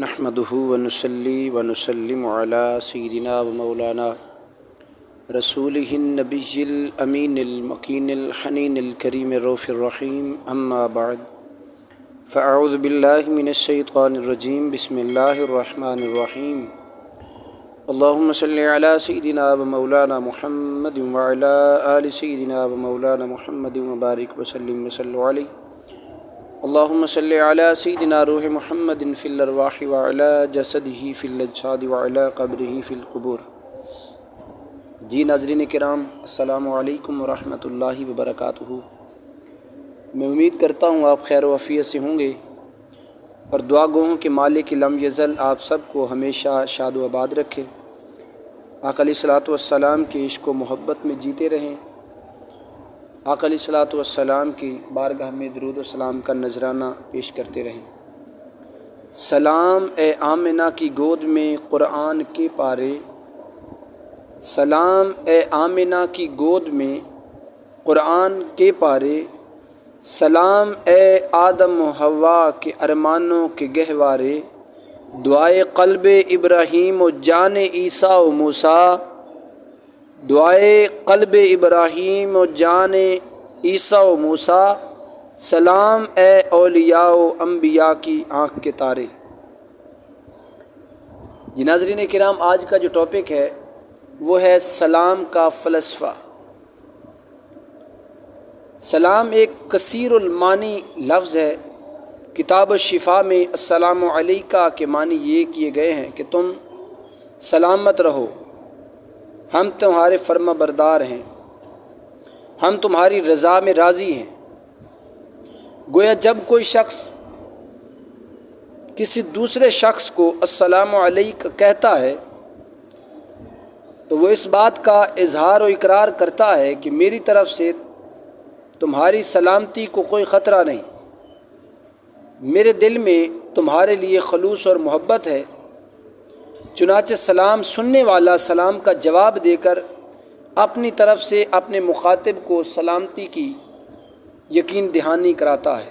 نحمدہ ونصلی ونسلم علی سیدنا و مولانا رسولہ النبی الامین المکین الحنین الکریم الرؤوف الرحیم اما بعد فاعوذ باللہ من الشیطان الرجیم بسم اللہ الرحمن الرحیم اللہم صلی علی سیدنا و مولانا محمد وعلی آل سیدنا و مولانا محمد وبارک وسلم وصلوا علیہ اللہم صلی علی سیدنا روح محمد فی الارواح وعلی جسدہ فی الاجساد وعلی قبرہ فی القبور۔ جی ناظرین کرام، السلام علیکم ورحمۃ اللہ وبرکاتہ۔ میں امید کرتا ہوں آپ خیر و عافیت سے ہوں گے اور دعا گو ہوں کہ مالک لم یزل آپ سب کو ہمیشہ شاد و آباد رکھے، آقا علیہ الصلوۃ والسلام کے عشق و محبت میں جیتے رہیں، آقا علیہ الصلوۃ والسلام کی بارگاہ میں درود و سلام کا نذرانہ پیش کرتے رہیں۔ سلام اے آمنہ کی گود میں قرآن کے پارے، سلام اے آمنہ کی گود میں قرآن کے پارے، سلام اے آدم و حوا کے ارمانوں کے گہوارے، دعائے قلب ابراہیم و جان عیسیٰ و موسیٰ، دعائے قلب ابراہیم و جان عیسیٰ و موسیٰ، سلام اے اولیاء و انبیاء کی آنکھ کے تارے۔ جی ناظرین کرام، آج کا جو ٹاپک ہے وہ ہے سلام کا فلسفہ۔ سلام ایک کثیر المعانی لفظ ہے۔ کتاب الشفاء میں السلام علیکہ کے معنی یہ کیے گئے ہیں کہ تم سلامت رہو، ہم تمہارے فرما بردار ہیں، ہم تمہاری رضا میں راضی ہیں۔ گویا جب کوئی شخص کسی دوسرے شخص کو السلام علیکہ کہتا ہے تو وہ اس بات کا اظہار و اقرار کرتا ہے کہ میری طرف سے تمہاری سلامتی کو کوئی خطرہ نہیں، میرے دل میں تمہارے لیے خلوص اور محبت ہے۔ چنانچہ سلام سننے والا سلام کا جواب دے کر اپنی طرف سے اپنے مخاطب کو سلامتی کی یقین دہانی کراتا ہے۔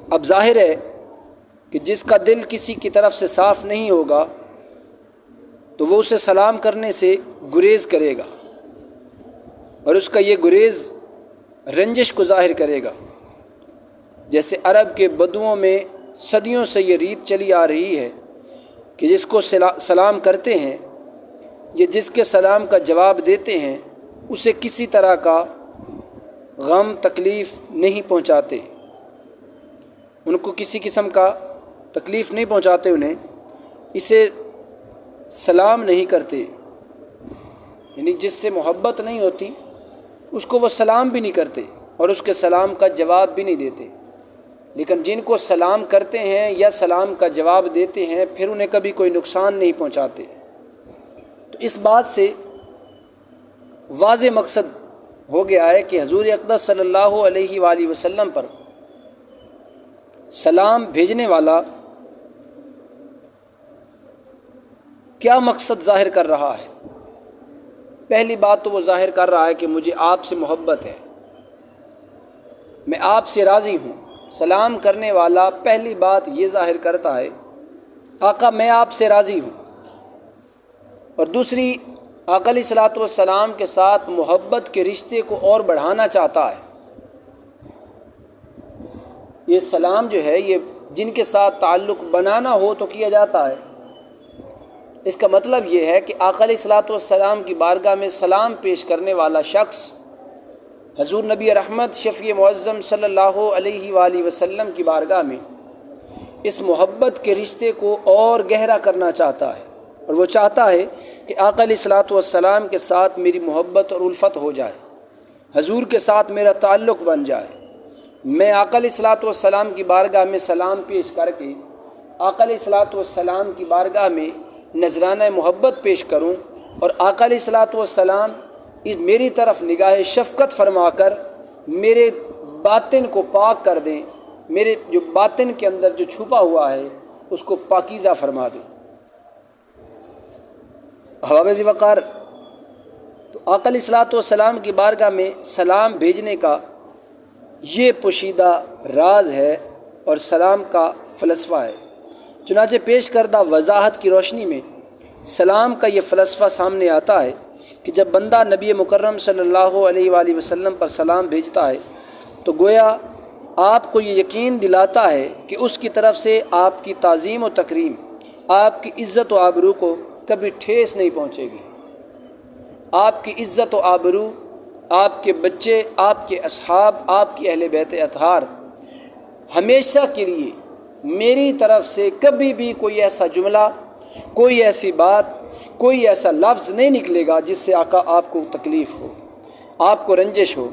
اب ظاہر ہے کہ جس کا دل کسی کی طرف سے صاف نہیں ہوگا تو وہ اسے سلام کرنے سے گریز کرے گا، اور اس کا یہ گریز رنجش کو ظاہر کرے گا۔ جیسے عرب کے بدوؤں میں صدیوں سے یہ ریت چلی آ رہی ہے کہ جس کو سلام کرتے ہیں یا جس کے سلام کا جواب دیتے ہیں اسے کسی طرح کا غم تکلیف نہیں پہنچاتے، ان کو کسی قسم کا تکلیف نہیں پہنچاتے، انہیں اسے سلام نہیں کرتے، یعنی جس سے محبت نہیں ہوتی اس کو وہ سلام بھی نہیں کرتے اور اس کے سلام کا جواب بھی نہیں دیتے۔ لیکن جن کو سلام کرتے ہیں یا سلام کا جواب دیتے ہیں پھر انہیں کبھی کوئی نقصان نہیں پہنچاتے۔ تو اس بات سے واضح مقصد ہو گیا ہے کہ حضور اقدس صلی اللہ علیہ وآلہ وسلم پر سلام بھیجنے والا کیا مقصد ظاہر کر رہا ہے۔ پہلی بات تو وہ ظاہر کر رہا ہے کہ مجھے آپ سے محبت ہے، میں آپ سے راضی ہوں۔ سلام کرنے والا پہلی بات یہ ظاہر کرتا ہے آقا میں آپ سے راضی ہوں، اور دوسری آقا علیہ الصلوۃ والسلام کے ساتھ محبت کے رشتے کو اور بڑھانا چاہتا ہے۔ یہ سلام جو ہے یہ جن کے ساتھ تعلق بنانا ہو تو کیا جاتا ہے۔ اس کا مطلب یہ ہے کہ آقا علیہ الصلوۃ والسلام کی بارگاہ میں سلام پیش کرنے والا شخص حضور نبی رحمت شفیع معظم صلی اللہ علیہ وآلہ وسلم کی بارگاہ میں اس محبت کے رشتے کو اور گہرا کرنا چاہتا ہے، اور وہ چاہتا ہے کہ آقا علیہ الصلوۃ والسلام کے ساتھ میری محبت اور الفت ہو جائے، حضور کے ساتھ میرا تعلق بن جائے۔ میں آقا علیہ الصلوۃ والسلام کی بارگاہ میں سلام پیش کر کے آقا علیہ الصلوۃ والسلام کی بارگاہ میں نذرانہ محبت پیش کروں، اور آقا علیہ الصلوۃ والسلام میری طرف نگاہ شفقت فرما کر میرے باطن کو پاک کر دیں، میرے جو باطن کے اندر جو چھپا ہوا ہے اس کو پاکیزہ فرما دیں۔ حوابض وقار، تو آقا علیہ الصلوۃ والسلام کی بارگاہ میں سلام بھیجنے کا یہ پوشیدہ راز ہے اور سلام کا فلسفہ ہے۔ چنانچہ پیش کردہ وضاحت کی روشنی میں سلام کا یہ فلسفہ سامنے آتا ہے کہ جب بندہ نبی مکرم صلی اللہ علیہ وآلہ وسلم پر سلام بھیجتا ہے تو گویا آپ کو یہ یقین دلاتا ہے کہ اس کی طرف سے آپ کی تعظیم و تکریم، آپ کی عزت و آبرو کو کبھی ٹھیس نہیں پہنچے گی۔ آپ کی عزت و آبرو، آپ کے بچے، آپ کے اصحاب، آپ کی اہل بیت اطہار ہمیشہ کے لیے میری طرف سے کبھی بھی کوئی ایسا جملہ، کوئی ایسی بات، کوئی ایسا لفظ نہیں نکلے گا جس سے آقا آپ کو تکلیف ہو، آپ کو رنجش ہو،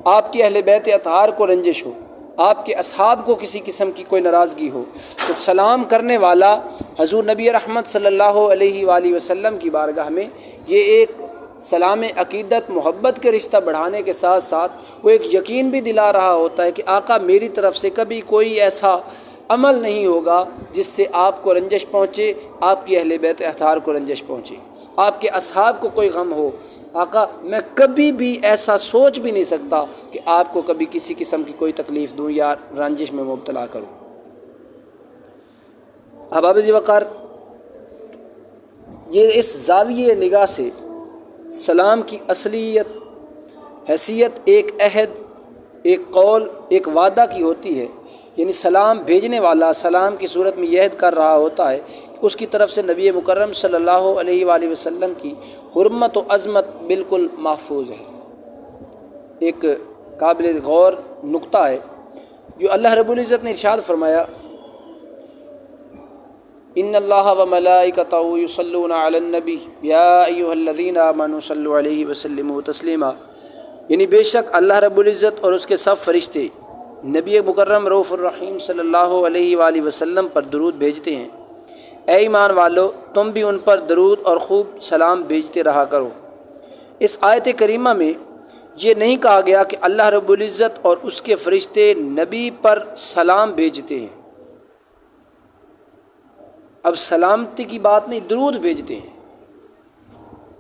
آپ کی اہل بیت اطہار کو رنجش ہو، آپ کے اصحاب کو کسی قسم کی کوئی ناراضگی ہو۔ تو سلام کرنے والا حضور نبی رحمت صلی اللہ علیہ وآلہ وسلم کی بارگاہ میں یہ ایک سلام عقیدت، محبت کے رشتہ بڑھانے کے ساتھ ساتھ وہ ایک یقین بھی دلا رہا ہوتا ہے کہ آقا میری طرف سے کبھی کوئی ایسا عمل نہیں ہوگا جس سے آپ کو رنجش پہنچے، آپ کی اہل بیت اطہار کو رنجش پہنچے، آپ کے اصحاب کو کوئی غم ہو۔ آقا میں کبھی بھی ایسا سوچ بھی نہیں سکتا کہ آپ کو کبھی کسی قسم کی کوئی تکلیف دوں یا رنجش میں مبتلا کروں۔ احباب ذی وقار، یہ اس زاویہ نگاہ سے سلام کی اصلیت، حیثیت ایک عہد، ایک قول، ایک وعدہ کی ہوتی ہے۔ یعنی سلام بھیجنے والا سلام کی صورت میں یہ عہد کر رہا ہوتا ہے کہ اس کی طرف سے نبی مکرم صلی اللہ علیہ وآلہ وسلم کی حرمت و عظمت بالکل محفوظ ہے۔ ایک قابل غور نقطہ ہے جو اللہ رب العزت نے ارشاد فرمایا، ان اللہ و ملائکتہ یصلون علی النبی یا ایھا الذین آمنوا صلوا علیہ وسلموا تسلیما، یعنی بے شک اللہ رب العزت اور اس کے سب فرشتے نبی مکرم رؤوف الرحیم صلی اللہ علیہ وآلہ وسلم پر درود بھیجتے ہیں۔ اے ایمان والو، تم بھی ان پر درود اور خوب سلام بھیجتے رہا کرو۔ اس آیت کریمہ میں یہ نہیں کہا گیا کہ اللہ رب العزت اور اس کے فرشتے نبی پر سلام بھیجتے ہیں، اب سلامتی کی بات نہیں، درود بھیجتے ہیں۔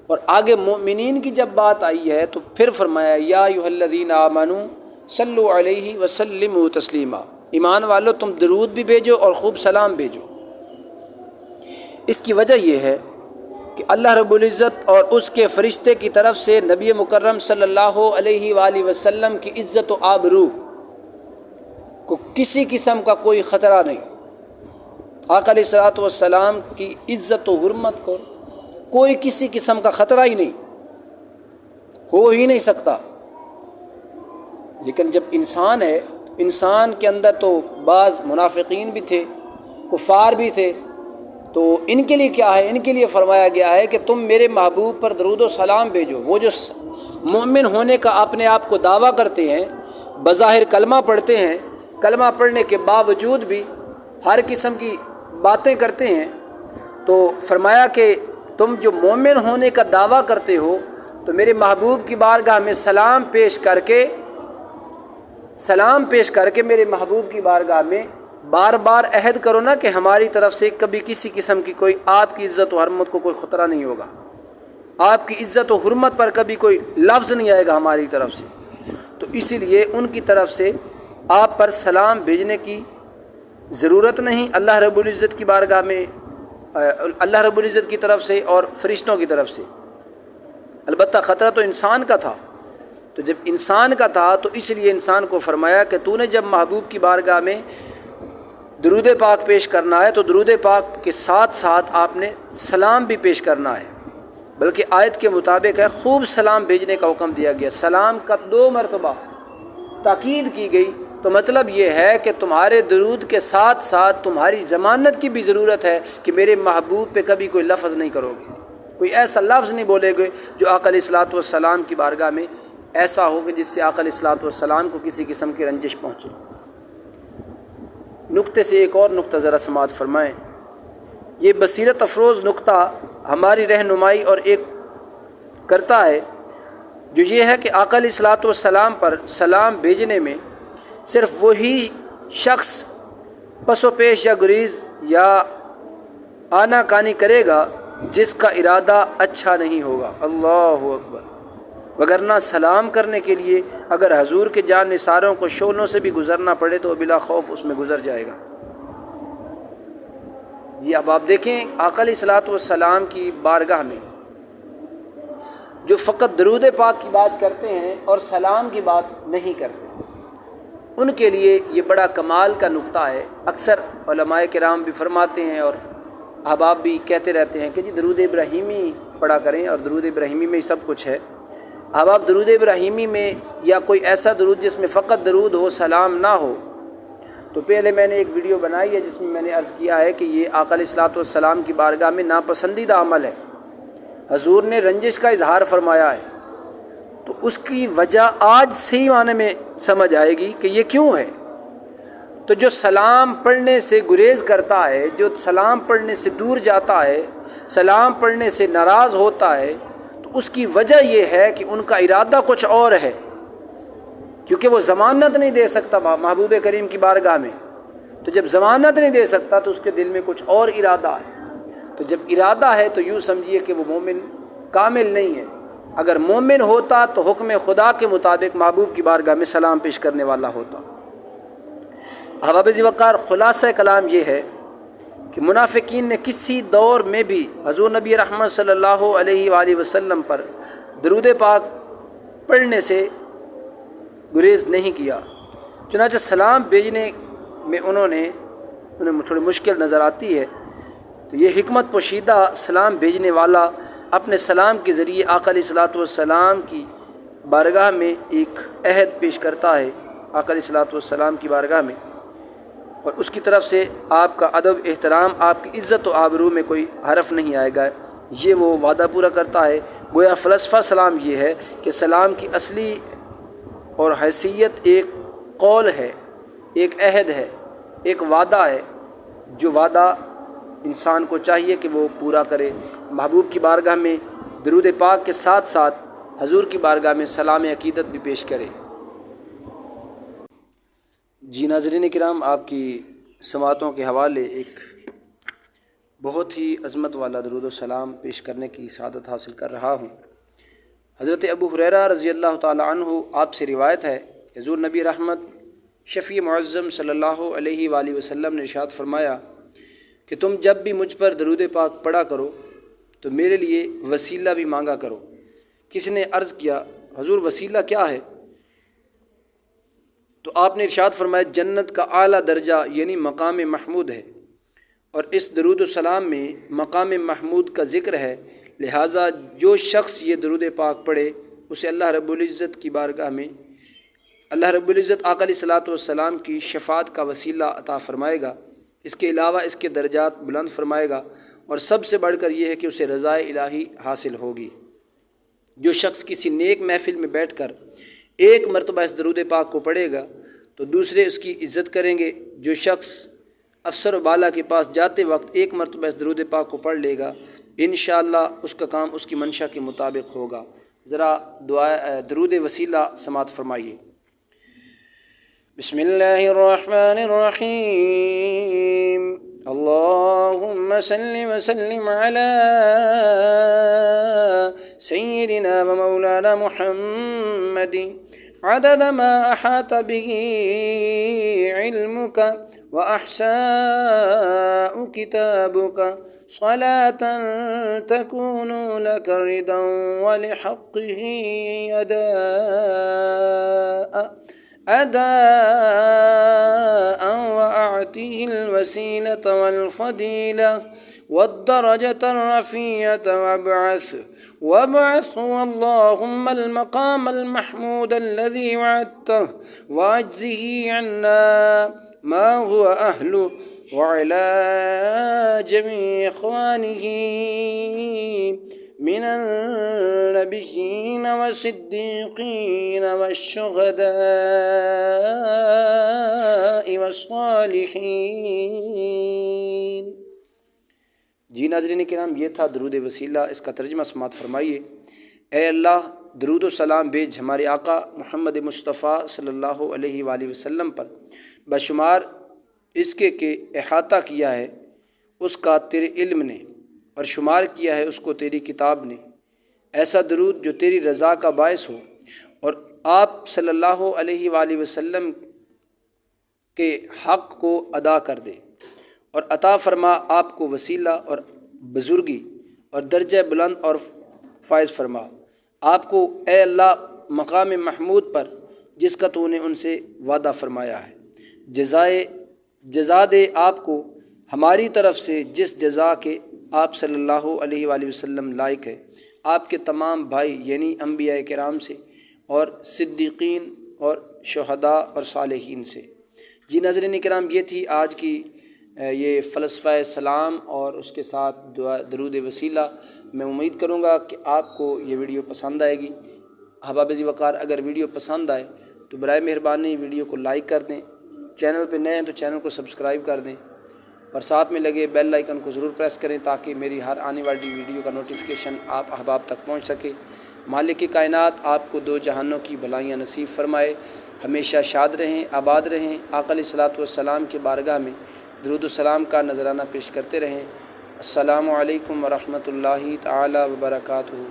اور آگے مومنین کی جب بات آئی ہے تو پھر فرمایا یا ایھا الذین آمنوا صلوا علیہ وسلموا تسلیما، ایمان والو تم درود بھی بھیجو اور خوب سلام بھیجو۔ اس کی وجہ یہ ہے کہ اللہ رب العزت اور اس کے فرشتے کی طرف سے نبی مکرم صلی اللہ علیہ وآلہ وسلم کی عزت و آبرو کو کسی قسم کا کوئی خطرہ نہیں، آقا علیہ الصلوۃ والسلام کی عزت و حرمت کو کوئی کسی قسم کا خطرہ ہی نہیں، ہو ہی نہیں سکتا۔ لیکن جب انسان ہے، انسان کے اندر تو بعض منافقین بھی تھے، کفار بھی تھے، تو ان کے لیے کیا ہے؟ ان کے لیے فرمایا گیا ہے کہ تم میرے محبوب پر درود و سلام بھیجو۔ وہ جو مومن ہونے کا اپنے آپ کو دعویٰ کرتے ہیں، بظاہر کلمہ پڑھتے ہیں، کلمہ پڑھنے کے باوجود بھی ہر قسم کی باتیں کرتے ہیں، تو فرمایا کہ تم جو مومن ہونے کا دعویٰ کرتے ہو تو میرے محبوب کی بارگاہ میں سلام پیش کر کے میرے محبوب کی بارگاہ میں بار بار عہد کرو نا کہ ہماری طرف سے کبھی کسی قسم کی کوئی آپ کی عزت و حرمت کو کوئی خطرہ نہیں ہوگا، آپ کی عزت و حرمت پر کبھی کوئی لفظ نہیں آئے گا ہماری طرف سے۔ تو اسی لیے ان کی طرف سے آپ پر سلام بھیجنے کی ضرورت نہیں، اللہ رب العزت کی بارگاہ میں، اللہ رب العزت کی طرف سے اور فرشتوں کی طرف سے۔ البتہ خطرہ تو انسان کا تھا، تو جب انسان کا تھا تو اس لیے انسان کو فرمایا کہ تو نے جب محبوب کی بارگاہ میں درود پاک پیش کرنا ہے تو درود پاک کے ساتھ ساتھ آپ نے سلام بھی پیش کرنا ہے، بلکہ آیت کے مطابق ہے خوب سلام بھیجنے کا حکم دیا گیا، سلام کا 2 مرتبہ تاکید کی گئی۔ تو مطلب یہ ہے کہ تمہارے درود کے ساتھ ساتھ تمہاری ضمانت کی بھی ضرورت ہے کہ میرے محبوب پہ کبھی کوئی لفظ نہیں کرو گے، کوئی ایسا لفظ نہیں بولے گے جو آقا علیہ الصلوۃ والسلام کی بارگاہ میں ایسا ہو کہ جس سے آقا علیہ الصلوۃ والسلام کو کسی قسم کی رنجش پہنچے۔ نقطے سے ایک اور نقطہ ذرا سماعت فرمائیں، یہ بصیرت افروز نقطہ ہماری رہنمائی اور ایک کرتا ہے، جو یہ ہے کہ آقا علیہ الصلوۃ والسلام پر سلام بھیجنے میں صرف وہی شخص پس و پیش یا گریز یا آنا کانی کرے گا جس کا ارادہ اچھا نہیں ہوگا، اللہ اکبر، وگرنہ سلام کرنے کے لیے اگر حضور کے جان نثاروں کو شعلوں سے بھی گزرنا پڑے تو بلا خوف اس میں گزر جائے گا۔ جی اب آپ دیکھیں آقا علیہ الصلوۃ والسلام کی بارگاہ میں جو فقط درود پاک کی بات کرتے ہیں اور سلام کی بات نہیں کرتے، ان کے لیے یہ بڑا کمال کا نقطہ ہے۔ اکثر علماء کرام بھی فرماتے ہیں اور احباب بھی کہتے رہتے ہیں کہ جی درود ابراہیمی پڑھا کریں، اور درود ابراہیمی میں ہی سب کچھ ہے۔ احباب درود ابراہیمی میں یا کوئی ایسا درود جس میں فقط درود ہو سلام نہ ہو، تو پہلے میں نے ایک ویڈیو بنائی ہے جس میں میں نے عرض کیا ہے کہ یہ آقا علیہ الصلوۃ والسلام کی بارگاہ میں ناپسندیدہ عمل ہے، حضور نے رنجش کا اظہار فرمایا ہے۔ تو اس کی وجہ آج صحیح معنی میں سمجھ آئے گی کہ یہ کیوں ہے۔ تو جو سلام پڑھنے سے گریز کرتا ہے، جو سلام پڑھنے سے دور جاتا ہے، سلام پڑھنے سے ناراض ہوتا ہے، تو اس کی وجہ یہ ہے کہ ان کا ارادہ کچھ اور ہے، کیونکہ وہ ضمانت نہیں دے سکتا محبوب کریم کی بارگاہ میں۔ تو جب ضمانت نہیں دے سکتا تو اس کے دل میں کچھ اور ارادہ ہے۔ تو جب ارادہ ہے تو یوں سمجھیے کہ وہ مومن کامل نہیں ہے۔ اگر مومن ہوتا تو حکم خدا کے مطابق محبوب کی بارگاہ میں سلام پیش کرنے والا ہوتا۔ احباب ذی وقار، خلاصہ کلام یہ ہے کہ منافقین نے کسی دور میں بھی حضور نبی رحمت صلی اللہ علیہ وآلہ وسلم پر درود پاک پڑھنے سے گریز نہیں کیا۔ چنانچہ سلام بھیجنے میں انہیں تھوڑی مشکل نظر آتی ہے، تو یہ حکمت پوشیدہ سلام بھیجنے والا اپنے سلام کے ذریعے آقا علیہ الصلوۃ والسلام کی بارگاہ میں ایک عہد پیش کرتا ہے، آقا علیہ الصلوۃ والسلام کی بارگاہ میں، اور اس کی طرف سے آپ کا ادب احترام، آپ کی عزت و آبرو میں کوئی حرف نہیں آئے گا، یہ وہ وعدہ پورا کرتا ہے۔ گویا فلسفہ سلام یہ ہے کہ سلام کی اصلی اور حیثیت ایک قول ہے، ایک عہد ہے، ایک وعدہ ہے، جو وعدہ انسان کو چاہیے کہ وہ پورا کرے۔ محبوب کی بارگاہ میں درود پاک کے ساتھ ساتھ حضور کی بارگاہ میں سلام عقیدت بھی پیش کرے۔ جی ناظرین کرام، آپ کی سماعتوں کے حوالے ایک بہت ہی عظمت والا درود و سلام پیش کرنے کی سعادت حاصل کر رہا ہوں۔ حضرت ابو ہریرہ رضی اللہ تعالی عنہ آپ سے روایت ہے، حضور نبی رحمت شفیع معظم صلی اللہ علیہ وآلہ وسلم نے ارشاد فرمایا کہ تم جب بھی مجھ پر درود پاک پڑھا کرو تو میرے لیے وسیلہ بھی مانگا کرو۔ کسی نے عرض کیا حضور وسیلہ کیا ہے؟ تو آپ نے ارشاد فرمایا جنت کا اعلیٰ درجہ یعنی مقام محمود ہے، اور اس درود السلام میں مقام محمود کا ذکر ہے، لہٰذا جو شخص یہ درود پاک پڑھے اسے اللہ رب العزت کی بارگاہ میں اللہ رب العزت آقا علیہ الصلوۃ والسلام کی شفاعت کا وسیلہ عطا فرمائے گا، اس کے علاوہ اس کے درجات بلند فرمائے گا، اور سب سے بڑھ کر یہ ہے کہ اسے رضائے الہی حاصل ہوگی۔ جو شخص کسی نیک محفل میں بیٹھ کر ایک مرتبہ اس درود پاک کو پڑھے گا تو دوسرے اس کی عزت کریں گے۔ جو شخص افسر و بالا کے پاس جاتے وقت ایک مرتبہ اس درود پاک کو پڑھ لے گا، انشاءاللہ اس کا کام اس کی منشا کے مطابق ہوگا۔ ذرا درود وسیلہ سماعت فرمائیے۔ بسم اللہ الرحمن الرحیم، اللہم صل وسلم علی سیدنا و مولانا محمد عدد ما احاط به علمك واحصاء كتابك صلاة تكون لك رضا ولحقه أداء وأعطيه الوسيلة والفضيلة والدرجة الرفيعة وابعثه اللهم المقام المحمود الذي وعدته واجزه عنا ما هو أهله وعلى جميع إخوانه من النبيين والصديقين والشهداء والصالحين۔ جی ناظرین کرام، یہ تھا درود وسیلہ، اس کا ترجمہ سماعت فرمائیے۔ اے اللہ، درود و سلام بھیج ہمارے آقا محمد مصطفیٰ صلی اللہ علیہ وآلہ وسلم پر، بشمار اس کے کہ احاطہ کیا ہے اس کا تیرے علم نے، اور شمار کیا ہے اس کو تیری کتاب نے، ایسا درود جو تیری رضا کا باعث ہو، اور آپ صلی اللہ علیہ وآلہ وسلم کے حق کو ادا کر دے، اور عطا فرما آپ کو وسیلہ اور بزرگی اور درجہ بلند اور فائز فرما آپ کو اے اللہ مقام محمود پر جس کا تو نے ان سے وعدہ فرمایا ہے، جزا دے آپ کو ہماری طرف سے جس جزا کے آپ صلی اللہ علیہ وآلہ وسلم لائق ہے، آپ کے تمام بھائی یعنی انبیاء کرام سے اور صدیقین اور شہداء اور صالحین سے۔ جی ناظرین کرام، یہ تھی آج کی یہ فلسفہ سلام اور اس کے ساتھ درود وسیلہ۔ میں امید کروں گا کہ آپ کو یہ ویڈیو پسند آئے گی۔ احباب ذی وقار، اگر ویڈیو پسند آئے تو برائے مہربانی ویڈیو کو لائک کر دیں، چینل پہ نئے ہیں تو چینل کو سبسکرائب کر دیں اور ساتھ میں لگے بیل آئیکن کو ضرور پریس کریں تاکہ میری ہر آنے والی ویڈیو کا نوٹیفیکیشن آپ احباب تک پہنچ سکے۔ مالک کائنات آپ کو دو جہانوں کی بھلائیاں نصیب فرمائے، ہمیشہ شاد رہیں، آباد رہیں، آقا علیہ الصلوۃ والسلام کے بارگاہ میں درود السلام کا نذرانہ پیش کرتے رہیں۔ السلام علیکم ورحمۃ اللہ تعالی وبرکاتہ۔